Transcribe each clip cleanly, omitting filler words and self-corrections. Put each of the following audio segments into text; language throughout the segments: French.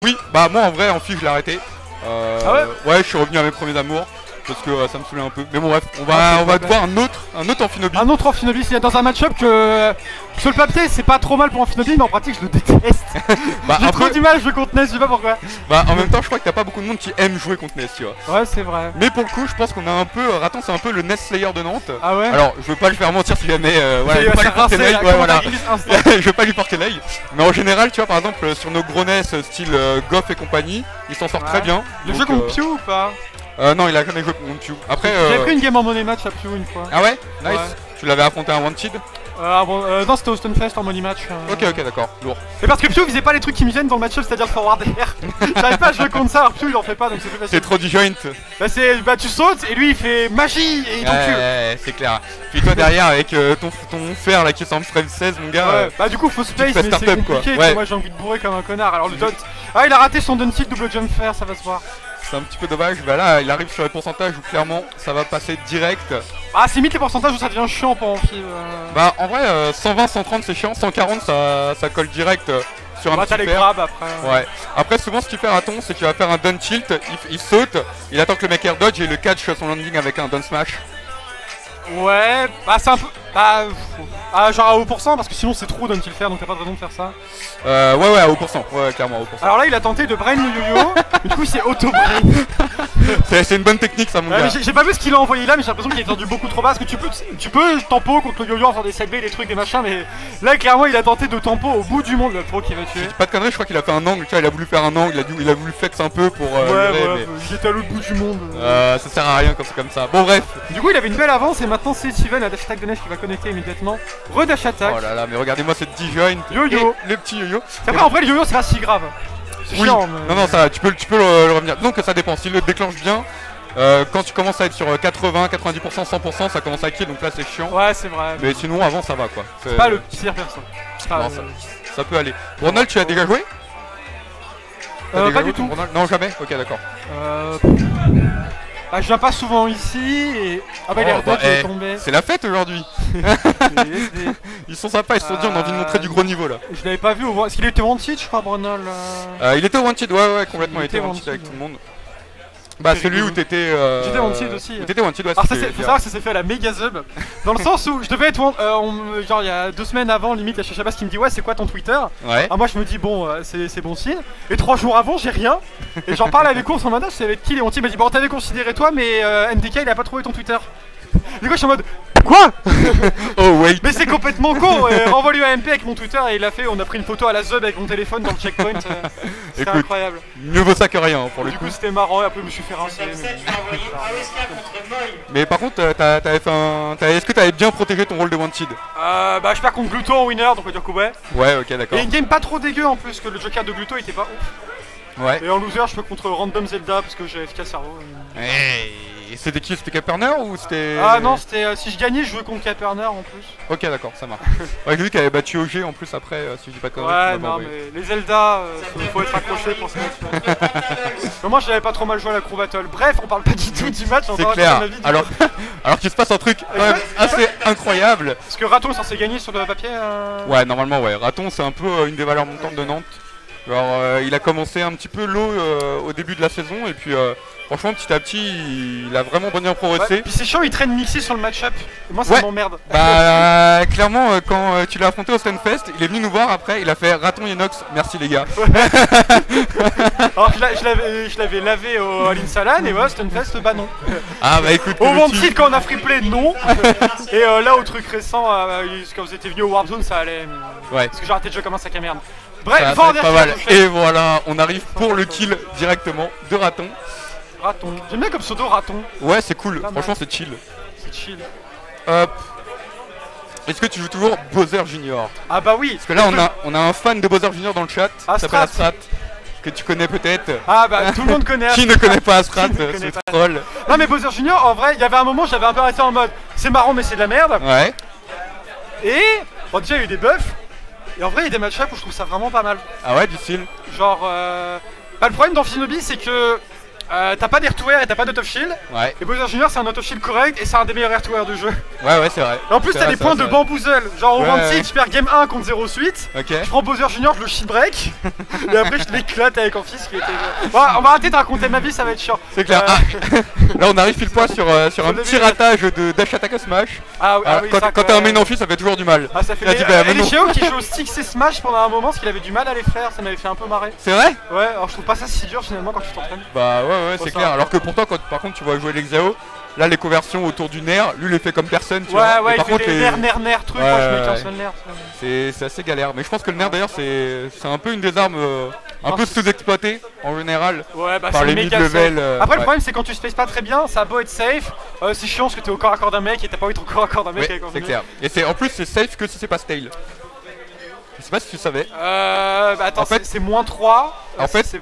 Oui, bah moi en vrai en fille je l'ai arrêté. Ah ouais? Ouais, je suis revenu à mes premiers amours. Parce que ça me saoulait un peu. Mais bon bref, on va te voir un autre Amphinobi. Un autre Amphinobi, il y a dans un match-up que sur le papier c'est pas trop mal pour Amphinobi, mais en pratique je le déteste. Bah, j'ai trop du mal à jouer contre Ness, je sais pas pourquoi. Bah en même temps je crois que t'as pas beaucoup de monde qui aime jouer contre Ness, tu vois. Ouais, c'est vrai. Mais pour le coup je pense qu'on a un peu, Raton c'est un peu le Ness Slayer de Nantes. Ah ouais? Alors je veux pas le faire mentir si jamais, voilà, je Ça veux pas y lui est, porter l'œil, rincé, ouais, voilà. instant. Je vais pas lui porter l'œil. Mais en général tu vois par exemple sur nos gros Ness style Goff et compagnie, ils s'en sortent très bien. Le jeu contre Pew ou pas? Non, il a jamais joué contre Pew. Après, j'ai pris une game en money match à Pew une fois. Ah ouais? Nice. Ouais. Tu l'avais affronté un Wanted? Non, c'était au Stunfest en money match. Ok, d'accord, lourd. Et parce que Pew faisait pas les trucs qui me viennent dans le match-up, c'est-à-dire le forward air. J'arrive pas à jouer contre ça, alors Pew il en fait pas donc c'est plus facile. C'est trop du joint. Bah tu sautes et lui il fait magie et il t'encule. Ouais, c'est clair. Puis toi derrière avec ton fer là qui est en frame 16 mon gars. Ouais, bah du coup faut space mais c'est compliqué, ouais. moi j'ai envie de bourrer comme un connard. Alors le dot. Ah il a raté son dunk double jump fair, ça va se voir. C'est un petit peu dommage, bah là il arrive sur les pourcentages où clairement ça va passer direct. Ah c'est limite les pourcentages où ça devient chiant pour Amphi. Bah en vrai 120, 130 c'est chiant, 140 ça colle direct sur un petit t'as les grabs après. Ouais. Après souvent ce qu'il fait Raton c'est qu'il va faire un down tilt, il saute, il attend que le mec air dodge et le catch son landing avec un down smash. Ouais, bah c'est un peu... Bah, genre à haut pourcent parce que sinon c'est trop down-tilt faire donc t'as pas de raison de faire ça. Ouais, à haut pourcent, ouais, clairement à haut pourcent. Alors là il a tenté de brain le yo-yo, mais du coup c'est auto-brain. C'est une bonne technique ça mon gars. J'ai pas vu ce qu'il a envoyé là mais j'ai l'impression qu'il est tendu beaucoup trop bas parce que tu peux tempo contre le yo-yo en faisant des side B, des trucs, des machins mais là clairement il a tenté de tempo au bout du monde le pro qui va tuer. Pas de conneries, je crois qu'il a fait un angle, tu vois, il a voulu faire un angle, il a voulu flex un peu pour... ouais, il était à l'autre bout du monde. Ça sert à rien quand c'est comme ça. Bon bref. Du coup il avait une belle avance et maintenant c'est Steven à dash attack de neige qui va connecter immédiatement. Redash attack. Oh là là, mais regardez-moi cette D-joint. Yo-yo. Le petit yo-yo. Après en vrai le yo-yo c'est pas si grave. C'est chiant mais... Non, ça, tu peux le revenir. Donc ça dépend, s'il le déclenche bien, quand tu commences à être sur 80, 90%, 100%, ça commence à kill, donc là c'est chiant. Ouais c'est vrai. Mais sinon avant ça va quoi. C'est pas le pire perso. Non, ça peut aller. Ronald, tu as déjà joué? Pas du tout. Non, jamais? Ok, d'accord. Bah, je viens pas souvent ici et... Ah bah il est tombé. C'est la fête aujourd'hui. Ils sont sympas, ils se sont dit on a envie de montrer du gros niveau là. Je l'avais pas vu au... Est-ce qu'il était wanted je crois Brunel Il était wanted, ouais, complètement, il était wanted avec tout le monde. Bah celui où t'étais... J'étais wanted aussi. T'étais wanted, ouais. Alors faut savoir que ça s'est fait à la méga zub. Dans le sens où je devais être genre il y a 2 semaines avant limite il y a Chachabas qui me dit ouais c'est quoi ton Twitter. Ouais. Alors moi je me dis bon c'est bon signe. Et 3 jours avant j'ai rien. Et j'en parle avec Ours en mode c'est avec qui les wanted. Il m'a dit bon t'avais considéré toi mais NDK il a pas trouvé ton Twitter. Du coup je suis en mode quoi? Oh wait. Mais c'est complètement con. Renvoie-lui à MP avec mon Twitter et il a fait, on a pris une photo à la zub avec mon téléphone dans le checkpoint. C'était incroyable. Mieux vaut ça que rien pour le coup. Du coup c'était marrant et après je me suis fait rincer. Mais par contre t'avais fait un... Est-ce que t'avais bien protégé ton rôle de wanted? Bah je perds contre Gluto en winner donc on va dire que ouais. Ouais, ok, d'accord. Et une game pas trop dégueu en plus que le joker de Gluto était pas ouf. Ouais. Et en loser je peux contre random Zelda parce que j'ai FK cerveau. C'était qui? C'était Caperner ou c'était... Ah non c'était si je gagnais je jouais contre Caperner en plus. Ok d'accord ça marche. Ouais lui qui avait battu OG en plus après si je dis pas de conneries. Ouais non mais les Zelda faut être accroché pour ça. Mais moi j'avais pas trop mal joué à la Crew Battle. Bref on parle pas du tout du match. C'est clair. Alors qu'il se passe un truc quand même assez incroyable. Parce que Raton est censé gagner sur le papier Ouais normalement ouais. Raton c'est un peu une des valeurs montantes de Nantes. Alors il a commencé un petit peu low au début de la saison et puis franchement petit à petit il a vraiment bien progressé. Ouais, puis c'est chiant il traîne mixé sur le match-up et moi ça m'emmerde. Bah clairement quand tu l'as affronté au Stunfest il est venu nous voir après il a fait Raton Inox merci les gars. Ouais. Alors je l'avais lavé au Linsalan et ouais Stunfest bah non. Ah bah écoute au Wanted quand on a free play non. Et là au truc récent quand vous étiez venu au Warzone ça allait. Ouais. Parce que j'ai arrêté de jouer comme un sac à merde. Bref, pas mal. Et voilà, on arrive pour le kill directement de Raton. Raton. J'aime bien comme pseudo Raton. Ouais, c'est cool. Franchement, c'est chill. C'est chill. Hop. Est-ce que tu joues toujours Bowser Junior? Ah bah oui. Parce que là, on a un fan de Bowser Junior dans le chat. Qui s'appelle Astrat. Que tu connais peut-être. Ah bah tout le monde connaît Astrat. Qui ne connaît pas Astrat? C'est troll. Non mais Bowser Junior, en vrai, il y avait un moment, j'avais un peu arrêté en mode c'est marrant mais c'est de la merde. Ouais. Et bon déjà il y a eu des buffs. Et en vrai il y a des match-up où je trouve ça vraiment pas mal. Ah ouais, du style. Genre bah, le problème dans Shinobi c'est que T'as pas d'air to air et t'as pas d'auto shield. Ouais. Et Bowser Jr. c'est un auto shield correct et c'est un des meilleurs air to air du jeu. Ouais, c'est vrai. Et en plus, t'as des points de bamboozle. Genre au Ouais, round ouais. 6, je perds game 1 contre 0 suite. Ok. Je prends Bowser Jr., je le shield break. Et après, je l'éclate avec Amphis qui était. Bon, on va arrêter de raconter ma vie, ça va être chiant. C'est clair. Ah. Là, on arrive pile poil sur un petit ratage de dash attack à smash. Ah oui, Quand ça, t'as un main amphi, ça fait toujours du mal. Ah, ça fait. Il a dit, bah, Et les maintenant. Cheo qui jouent au Styx et Smash pendant un moment parce qu'il avait du mal à les faire, ça m'avait fait un peu marrer. C'est vrai? Ouais, alors je trouve pas ça si dur finalement quand tu t'entraînes. Bah ouais, Bon, c'est ça clair. va. Alors que pourtant, par contre, tu vas jouer l'Exao, là, les conversions autour du nerf, lui, les fait comme personne. Tu Ouais, vois. ouais, Mais il par fait contre, des nerfs trucs, Ouais, moi je mets ouais. qu'un seul nerf. c'est assez galère. Mais je pense que le nerf, d'ailleurs, c'est un peu une des armes un Non, peu c'est- sous-exploitées en général. Ouais, bah Par c'est les méga mid-level, safe. Après, le ouais. problème c'est quand tu spaces pas très bien, ça a beau être safe, c'est chiant parce que t'es au corps à corps d'un mec et t'as pas envie de corps à corps d'un mec Ouais, avec un c'est mec. clair. Et en plus, c'est safe que si c'est pas stale. Je sais pas si tu savais. Bah attends, En fait- c'est moins 3. En fait- c'est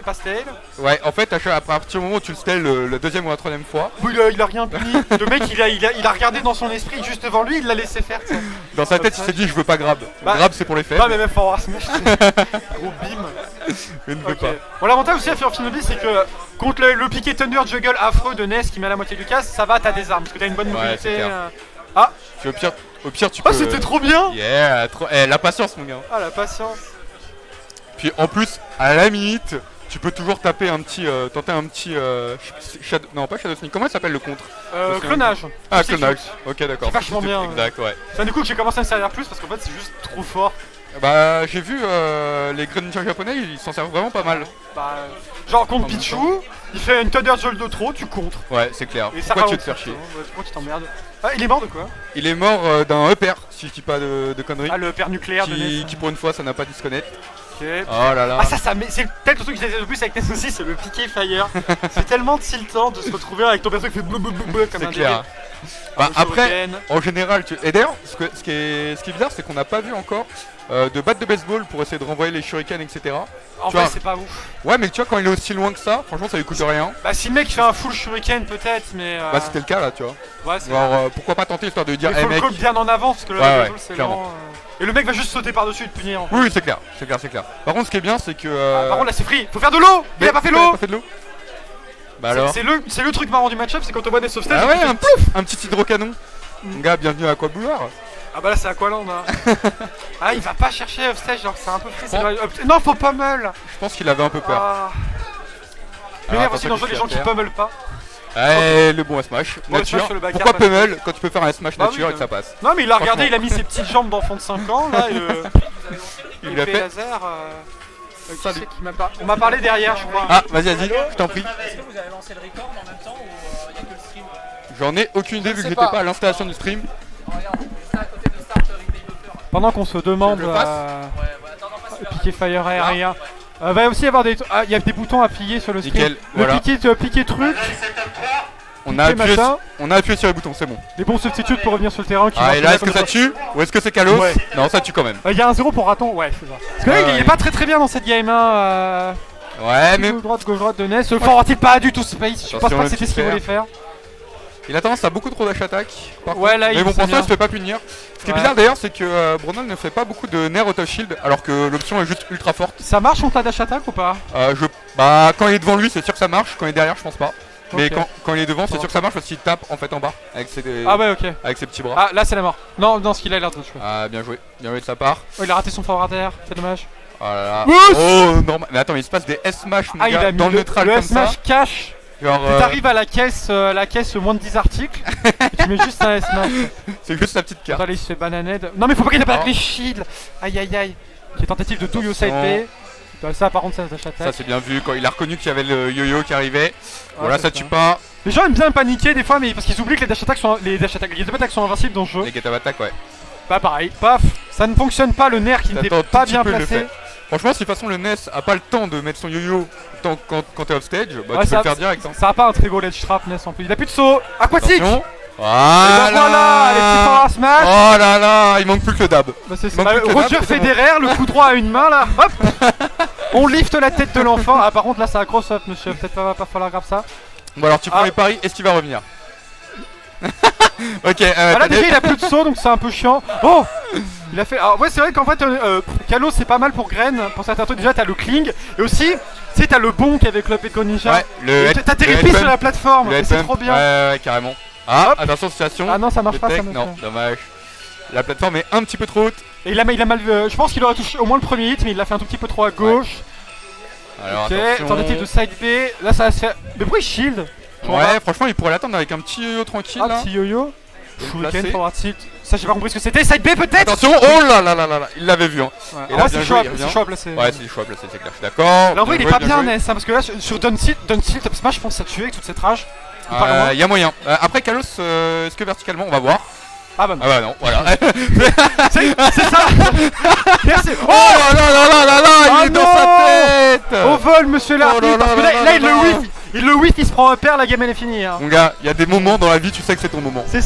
pas stale. Ouais, en fait, à partir du moment où tu le stales la deuxième ou la troisième fois, Oui, il a rien puni. Le mec il a regardé dans son esprit juste devant lui, il l'a laissé faire. tu sais. dans sa tête, il s'est dit je veux pas grab. Bah, Grab, c'est pour les Pas faibles. mais même pour War Smash, c'est gros bim. Je ne veux Ok. pas. Bon, l'avantage aussi à Fear of Shinobi, c'est que contre le piqué Thunder Juggle affreux de Ness qui met à la moitié du casse, ça va, t'as des armes parce que t'as une bonne Ouais, mobilité. c'est clair. Puis au pire, tu peux. Oh, c'était trop bien! Yeah, trop. La patience, mon gars. Ah, la patience. Puis en plus, à la limite, tu peux toujours taper un petit. Tenter un petit. Shadow... Non, pas Shadow Sneak. Comment il s'appelle le contre? Clonage. Ah, C'est clonage. cute. Ok, d'accord. C'est vachement bien, Exact, ouais. C'est du coup que j'ai commencé à me servir plus parce qu'en fait, c'est juste trop fort. Bah, j'ai vu les Greninja japonais, ils s'en servent vraiment pas mal. Bah, genre contre En même Pichu, temps. il fait une Thunder Jolt de trop, tu contres. Ouais, c'est clair. Et ça Pourquoi tu veux ralentit. te faire chier? Ouais, pourquoi tu t'emmerdes? Ah, il est mort de quoi? Il est mort d'un upper, si je dis pas de conneries. Ah, le père nucléaire de Ness. Qui pour une fois, ça n'a pas disconnect. Ok. Oh là là. Ah, ça c'est peut-être le truc que j'ai le plus avec Ness aussi, c'est le piqué fire. C'est tellement tiltant de se retrouver avec ton perso qui fait blou comme C'est un clair. débile. Bah, Un après, shuriken. en général, et d'ailleurs, ce qui est bizarre, c'est qu'on n'a pas vu encore de batte de baseball pour essayer de renvoyer les shurikens, etc. En tu vrai, vois. c'est pas ouf. Ouais, mais tu vois, quand il est aussi loin que ça, franchement, ça lui coûte rien. Bah, si le mec fait un full shuriken, peut-être, mais. Bah, c'était le cas là, tu vois. Ouais, c'est Alors, pourquoi pas tenter histoire de dire, il hey faut le mec. call bien en avant parce que le Ouais, baseball, ouais, c'est clairement. lent. Et le mec va juste sauter par-dessus et te punir. En fait. Oui, c'est clair, c'est clair, c'est clair. Par contre, ce qui est bien, c'est que. Ah, par contre, là, c'est free. Faut faire de l'eau. Il a pas fait l'eau. Pas fait de l'eau. Bah alors. C'est le truc marrant du match-up, c'est quand on voit des soft stage. Ah et ouais, tu fais un petit hydrocanon. Mon gars, bienvenue à Aquabouloir. Ah bah là, c'est Aqualand. Hein. Ah, il va pas chercher off stage, genre c'est un peu free. c'est Bon. vrai. Non, faut pummel. Je pense qu'il avait un peu peur. Ah. Mais Alors, merde, aussi dans le jeu, les gens qui faire. pummel pas. Ouais, le bon à Smash. Bon, le Nature. Smash sur le back Pourquoi air, parce que- pummel quand tu peux faire un Smash Bah oui, nature et que ça passe? Non, mais il a regardé, Franchement. il a mis ses petites jambes d'enfant de 5 ans là. Et Il l'a épée fait. laser. Qui Salut. c'est qui m'a pas... On m'a parlé derrière, je crois. Ah, vas-y, je t'en prie. Est-ce que vous avez lancé le record en même temps ou il n'y a que le stream? J'en ai aucune idée vu que sais j'étais pas. pas à l'installation du stream. Regarde, c'est à côté de Start Replay Buffer. Pendant qu'on se demande. Je le fasse Ouais, attends, non, pas celui-là. Piquer fire aérien. Va aussi y avoir des. Ah, il y a des boutons à appuyer sur le stream. Nickel, Le voilà. piquer truc. On a, Piquer appuyé, machin. on a appuyé sur les boutons, c'est bon. Des bons substituts pour revenir sur le terrain. Qui Ah, marchent et là, bien est-ce que comme ça tue? Ou est-ce que c'est Kalos? Ouais. Non, ça tue quand même. Il y a un 0 pour raton, ouais, c'est ça. Parce que là, Ouais, il est ouais. pas très bien dans cette game 1. Ouais, mais Gauche droite de Ness. Le forward pas du tout space. Je pense Attention, pas le que c'était ce qu'il petit voulait faire. il a tendance à beaucoup trop dash attack. par Ouais, contre. là, mais il bon, sait pour ça, bien. il se fait pas punir. Ce qui est Ouais. bizarre d'ailleurs, c'est que Brunel ne fait pas beaucoup de nerf auto shield alors que l'option est juste ultra forte. Ça marche contre la dash attack ou pas? Bah, quand il est devant lui, c'est sûr que ça marche. Quand il est derrière, je pense pas. Mais Ok. quand il est devant, c'est Bon. sûr que ça marche parce qu'il tape en fait en bas avec ses, Ah ouais, ok. avec ses petits bras. Ah, là, c'est la mort. Non, dans ce qu'il a l'air de jouer. Ah, bien joué de sa part. Oh, il a raté son forward air, c'est dommage. Oh là là. Oups. Oh, normal. Mais attends, il se passe des S-Smash, mon Ah, il gars, a mis dans le neutral le comme ça. S-Smash cash. Genre, T'arrives à la caisse moins de 10 articles. Et tu mets juste un S-Smash. c'est juste la petite carte. Attends, là, il se fait bananed. Non, mais faut pas qu'il tape avec Non. les shields. Aïe aïe aïe. Qui est tentative de do yo side Attention. B. Ça, par contre, ça dash Ça, attack. c'est bien vu quand il a reconnu qu'il y avait le yo-yo qui arrivait. Voilà, c'est ça tue pas. Les gens aiment bien paniquer des fois, mais parce qu'ils oublient que les dash attack sont invincibles dans ce jeu. Les get attack, ouais. Bah, pareil, paf. Ça ne fonctionne pas, le nerf qui n'était T'attends pas tout petit bien peu, il le placé. fait. Franchement, si de toute façon le NES a pas le temps de mettre son yo-yo quand t'es off stage, bah Ouais, tu peux le faire direct. Hein. Ça a pas un très gros ledge trap, Ness en plus. Il a plus de saut. Aquatique. Attention. Et ben Voilà. voilà, les petits forward smash. Oh là là, il manque plus que le dab. Bah, c'est manque plus que le Roger dab, c'est bon. Federer, le coup droit à une main là. Hop. On lift la tête de l'enfant. Ah, par contre, là, c'est un cross up, monsieur. Peut-être pas falloir grave ça. Bon alors tu prends Ah. les paris, est-ce qu'il va revenir? Ok, Ah, là, t'as déjà, des- il a plus de saut, donc c'est un peu chiant. Oh. Il a fait. Alors, ouais, c'est vrai qu'en fait, Kalos c'est pas mal pour Grain. Pour certains trucs, déjà, t'as le cling. Et aussi, Tu sais, t'as le bonk avec le Pekon Ninja. Ouais, le T'atterris pile sur la plateforme, et c'est trop bien. Ouais, carrément. Ah, Hop. attention, situation. Ah non, ça marche Le pas, ça tech, me non, dommage. La plateforme est un petit peu trop haute. Et il a mal vu. Je pense qu'il aurait touché au moins le premier hit, mais il l'a fait un tout petit peu trop à gauche. Alors, Ok, attention. tentative de side B. Là, ça va se faire. Mais pourquoi il shield? Ouais, franchement, il pourrait l'attendre avec un petit yo-yo tranquille. Ah, là. petit yo-yo. Et le Shuriken, placer. forward tilt. Ça, j'ai pas compris ce que c'était. Side B peut-être? Attention, oh là là là là là, il l'avait vu. Hein. Ouais. Et En là, vrai, bien c'est joué, chaud, il revient. à placer. Ouais, c'est chaud à placer, c'est clair, je suis d'accord. Là, en vrai, il est Bien pas joué, bien joué. Ness, hein, parce que là, sur Down Tilt Up Smash, je pense que ça tuait avec toute cette rage. Ou pas loin. Il y a moyen. Après, Kalos, est-ce que verticalement, on va voir? Ah bah non. Ah bah non, voilà. C'est ça. Merci. Oh là là là là là là, Ah il est dans non. sa tête. Au vol, monsieur Oh là l'arbitre. Parce que là là, là il là le là. whiff. Il le whiff, il se prend un paire, la game elle est finie. Hein. Mon gars, il y a des moments dans la vie, tu sais que c'est ton moment. C'est